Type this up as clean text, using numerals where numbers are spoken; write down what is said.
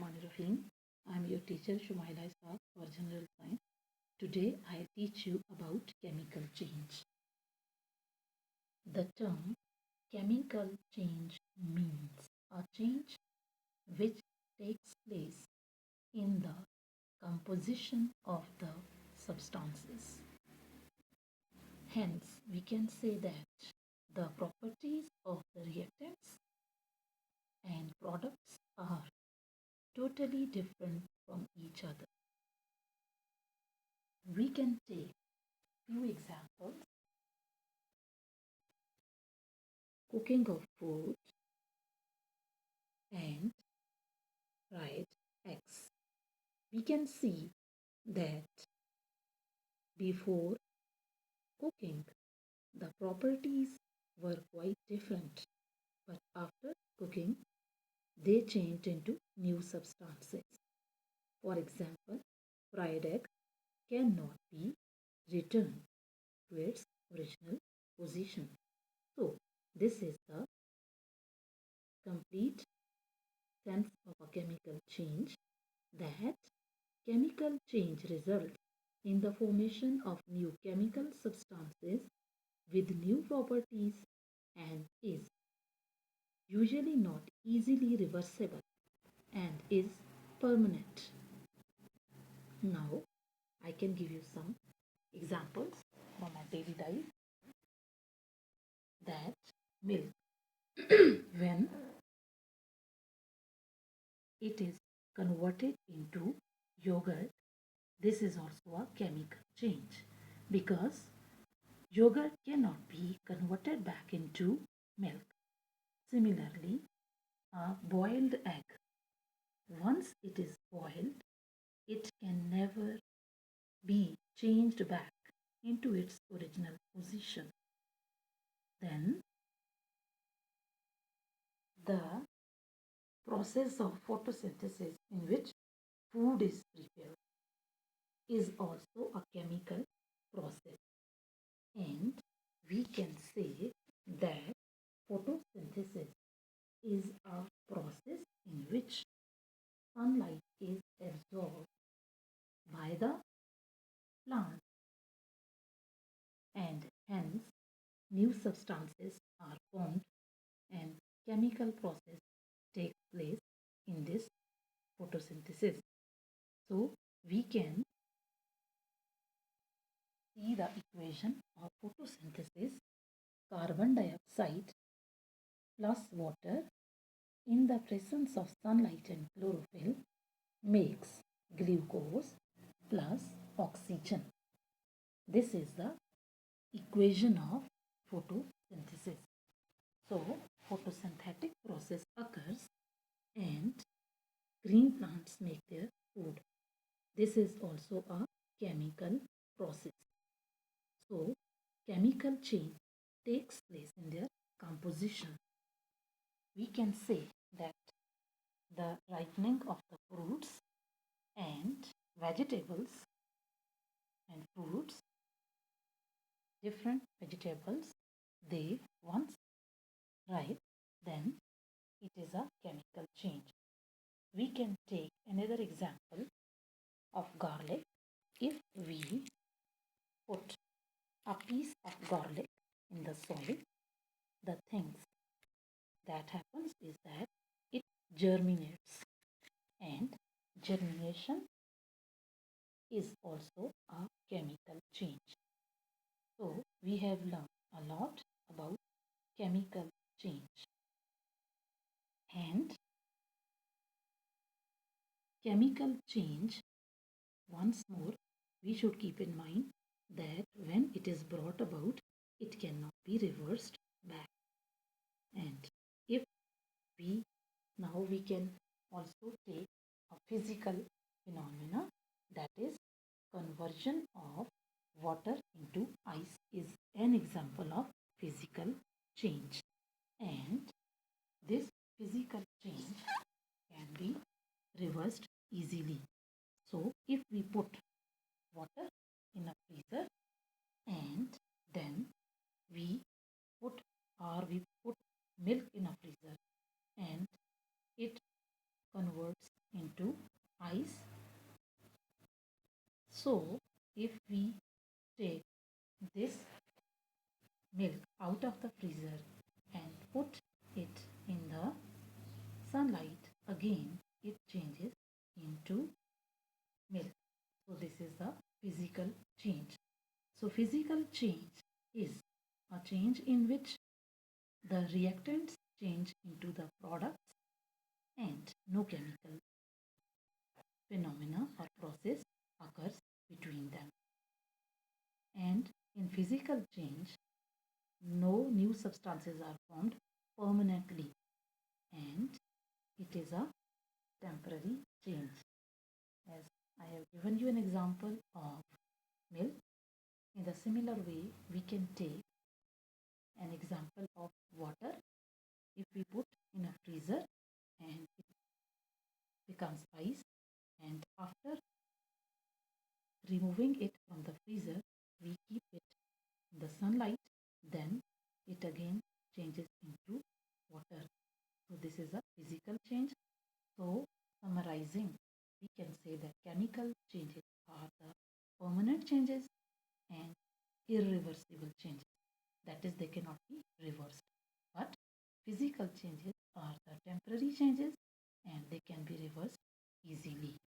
Bismillahirrahmanirrahim. I am your teacher Shumaila Ishaq for General Science. Today I teach you about chemical change. The term chemical change means a change which takes place in the composition of the substances. Hence, we can say that the properties of the reactants and products are totally different from each other. We can take few examples. Cooking of food and fried eggs. We can see that before cooking, the properties were quite different, but after cooking, they changed into new substances. For example, fried egg cannot be returned to its original position. So, this is the complete sense of a chemical change, that chemical change results in the formation of new chemical substances with new properties and is usually not easily reversible and is permanent. Now, I can give you some examples from my daily life, that milk, when it is converted into yogurt, this is also a chemical change, because yogurt cannot be converted back into milk. Similarly, a boiled egg, once it is boiled, it can never be changed back into its original position. Then, the process of photosynthesis in which food is prepared is also a chemical process, and we can say that photosynthesis is a process in which sunlight is absorbed by the plant, and hence new substances are formed and chemical process takes place in this photosynthesis. So we can see the equation of photosynthesis: carbon dioxide plus water in the presence of sunlight and chlorophyll makes glucose plus oxygen. This is the equation of photosynthesis. So, photosynthetic process occurs and green plants make their food. This is also a chemical process. So, chemical change takes place in their composition. We can say that the ripening of the fruits and vegetables and fruits, different vegetables, they once ripe, then it is a chemical change. We can take another example of garlic. If we put a piece of garlic in the soil, the things that happens is that it germinates, and germination is also a chemical change. So we have learned a lot about chemical change, and chemical change, once more, we should keep in mind that when it is brought about, it cannot be reversed back. And if we now we can also take a physical phenomena, that is conversion of water into ice is an example of physical change, and this physical change can be reversed easily. So if we put water in a freezer and then we we put milk in a freezer and it converts into ice. So if we take this milk out of the freezer and put it in the sunlight, again it changes into milk. So this is the physical change. So physical change is a change in which the reactants change into the products and no chemical phenomena or process occurs between them. And in physical change, no new substances are formed permanently, and it is a temporary change. As I have given you an example of milk, in the similar way, we can take an example of water. If we put in a freezer and it becomes ice, and after removing it from the freezer, we keep it in the sunlight, then it again changes into water. So this is a physical change. So summarizing, we can say that chemical changes are the permanent changes and irreversible changes. That is, they cannot be reversed. But physical changes are the temporary changes and they can be reversed easily.